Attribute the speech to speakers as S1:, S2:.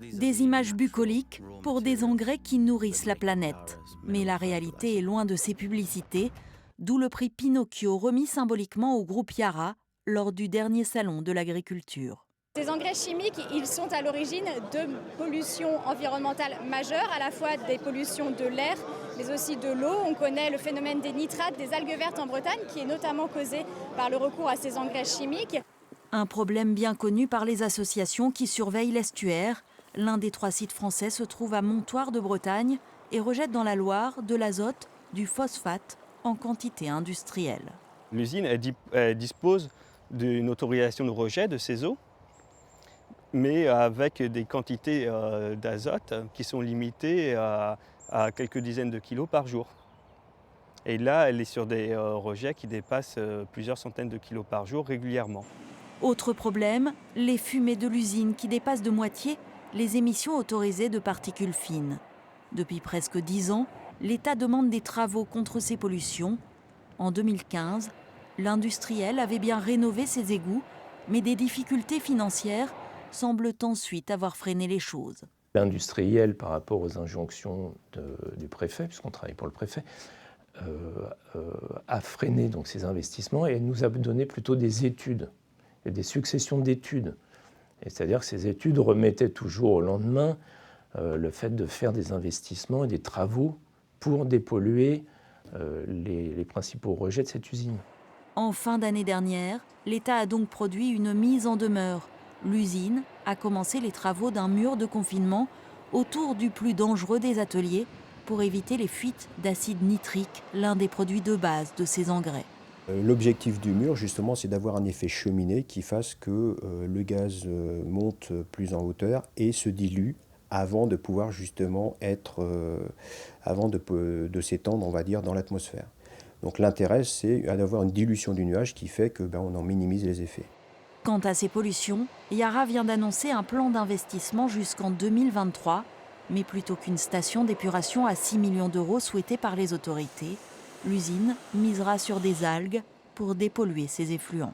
S1: Des images bucoliques pour des engrais qui nourrissent la planète. Mais la réalité est loin de ces publicités, d'où le prix Pinocchio remis symboliquement au groupe Yara lors du dernier salon de l'agriculture.
S2: Ces engrais chimiques, ils sont à l'origine de pollutions environnementales majeures, à la fois des pollutions de l'air, mais aussi de l'eau. On connaît le phénomène des nitrates, des algues vertes en Bretagne, qui est notamment causé par le recours à ces engrais chimiques.
S1: Un problème bien connu par les associations qui surveillent l'estuaire. L'un des 3 sites français se trouve à Montoire de Bretagne et rejette dans la Loire de l'azote, du phosphate en quantité industrielle.
S3: L'usine elle dispose d'une autorisation de rejet de ces eaux, mais avec des quantités d'azote qui sont limitées à quelques dizaines de kilos par jour. Et là, elle est sur des rejets qui dépassent plusieurs centaines de kilos par jour régulièrement.
S1: Autre problème, les fumées de l'usine qui dépassent de moitié les émissions autorisées de particules fines. Depuis presque 10 ans, l'État demande des travaux contre ces pollutions. En 2015, l'industriel avait bien rénové ses égouts, mais des difficultés financières semblent ensuite avoir freiné les choses.
S4: L'industriel, par rapport aux injonctions du préfet, puisqu'on travaille pour le préfet, a freiné donc ses investissements et nous a donné plutôt des études, et des successions d'études. C'est-à-dire que ces études remettaient toujours au lendemain le fait de faire des investissements et des travaux pour dépolluer les principaux rejets de cette usine.
S1: En fin d'année dernière, l'État a donc produit une mise en demeure. L'usine a commencé les travaux d'un mur de confinement autour du plus dangereux des ateliers pour éviter les fuites d'acide nitrique, l'un des produits de base de ces engrais.
S5: L'objectif du mur, justement, c'est d'avoir un effet cheminée qui fasse que le gaz monte plus en hauteur et se dilue avant de pouvoir justement avant de s'étendre, on va dire, dans l'atmosphère. Donc l'intérêt, c'est d'avoir une dilution du nuage qui fait que on en minimise les effets.
S1: Quant à ces pollutions, Yara vient d'annoncer un plan d'investissement jusqu'en 2023, mais plutôt qu'une station d'épuration à 6 millions d'euros souhaitée par les autorités, l'usine misera sur des algues pour dépolluer ses effluents.